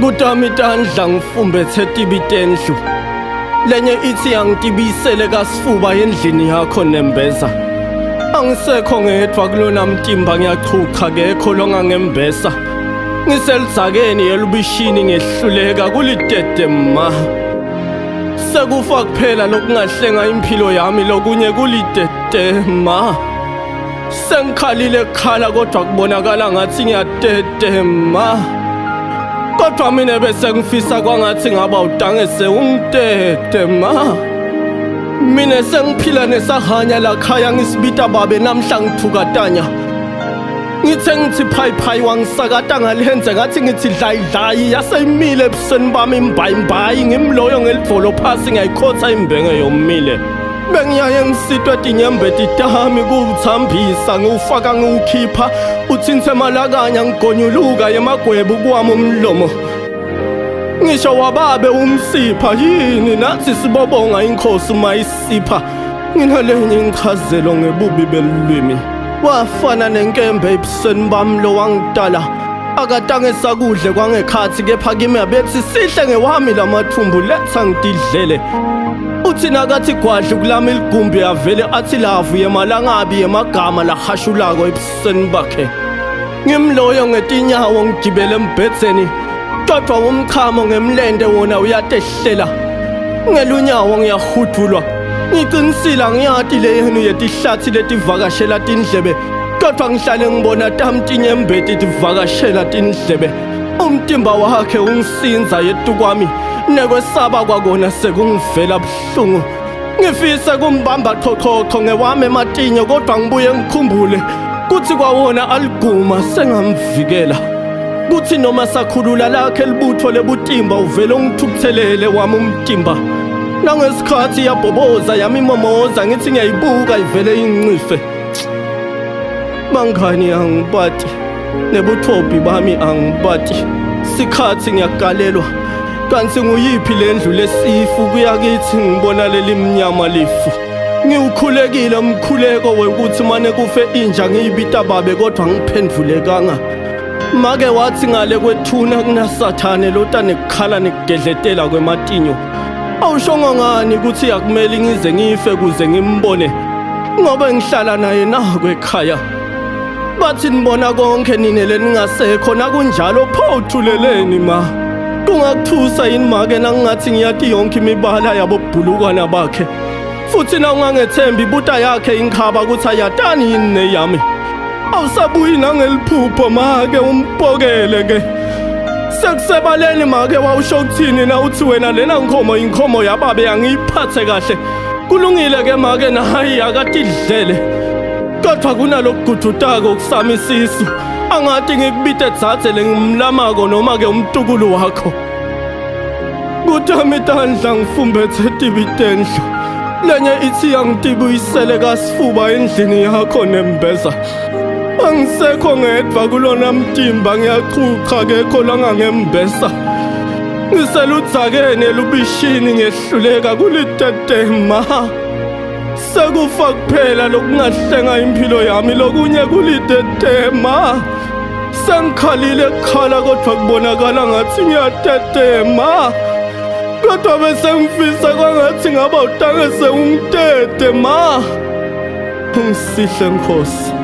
Kutami tandla ngifumbethe tibitendlu lenye ithi angitibisele kasifuba endlini yakho nembeza. Angisekho ngedwa kulona mtimba ngiyachucha kekho longangembesa. Ngiselidzakeni elubishini ngehluleka kulitete ma. Sekufa kuphela lokungahlenga impilo yami lokunye kulitete ma. Sengikhalile kukhala kodwa kubonakala ngathi ngiyatete ma. Kodwa mina bese ngifisa kwangathi ngaba udangese ungitete ma. Mina sengiphila nesahanya lakhaya ngisibita babe namhla ngithukatanya. Ngithe ngithi phayiphayi wangisakata ngalihenze ngathi ngithi dlayidlayi yaseyimile ebusweni bami imbayimbayi ngimloyo ngelivolo phasi ngayikhotha imbenge yomile. Bengiyaye ngisitwa tinyembe titami kuwuthambisa ngiwufaka ngiwukhipha uthinthe malakanya ngigonyuluka yemagwebu kwami umlomo. Ngisho wababe umsipha yini nathi sibobonga inkosi mayisipha. Nginalenye inchazelo ngebubi belulwimi. Wafana nenkembe ebusweni bami lo wangidala. Akatange sakudle kwangekhathi kepha kimi abethi sihle ngewami lamathumbu letha ngididlele. Uthi nakathi gwadla kulami iligumbi avele athi lavu yemalangabi yemagama lahashulako ebusweni bakhe. Ngimloyo ngetinyawo ngigibele embhedzeni. Kodwa umchamo ngemlende wona uyatehlela. Ngelunyawo ngiyahudulwa. Ngiqinisila ngiyati leyenu yetihlathi letivakashela tindlebe. Kodwa ngihlale ngibona tamtinyembeti tivakashela tindlebe. Umtimba wakhe ungisinza yetu kwami. Nekwesaba kwakona sekungivela buhlungu. Ngifisa kumbamba chochocho ngewami ematinyo kodwa ngibuye ngikhumbule kuthi kwawona aliguma sengamvikela. Kuthi noma sakhulula lakhe libutho lebutimba uvele ungithukuthelele wami umtimba. Nangesikhathi yabhoboza yami momoza ngithi ngiyayibuka ivele incife. Bangani angibati nebuthobi bami angibati. Sikhathi ngiyagalelwa kanti nguyiphi lendlu lesifu kuyakithi ngibona leli mnyama lifu. Ngiukhulekile umkhuleko wekuthi mane kufe inja ngiyibita babe kodwa ngiphendvulekanga. Make wathi ngale kwethuna kunasathane lota nekukhala nekugedletela kwematinyo. Awushonga ngani ukuthi yakumele ngize ngife kuze ngimbone ngoba ngihlala naye nakwe ekhaya. Bathi nibona konke nine leningasekho nakunjalo pho uthuleleni ma. Kungakuthusa yini make nangingathi ngiyati yonke imibala yabo bhulukwana bakhe. Futhi na ungangethembi ibuta yakhe inkhaba ukuthi ayatani yini neyami. Awusabuyi nangeliphupho make umpokele ke. Sekusebaleni make wawusho ukuthini na uthi wena lena nkhomo inkhomo yababe angiyiphathe kahle. Kulungile ke make nahayi akatidlele. Kodwa kunalokugudutako kusami isisu. Angathi ngikubite dzathele ngimlamako noma ke umtukulu wakho. Kutami tandla ngifumbethe tibitendlu lenye ithi angitibuyisele kasifuba endlini yakho nembeza. Angisekho ngedwa kulona mtimba ngiyachucha kekho langangembesa. Ngiseludzakeni elubishini ngehluleka kulitete ma. Sekufa kuphela lokungahlenga impilo yami lokunye kulitete ma. Sengikhalile kukhala kodwa kubonakala ngathi ngiyatete ma. Kodwa bese ngifisa kwangathi ngaba udangese ungitete ma. Ungisihle Nkosi.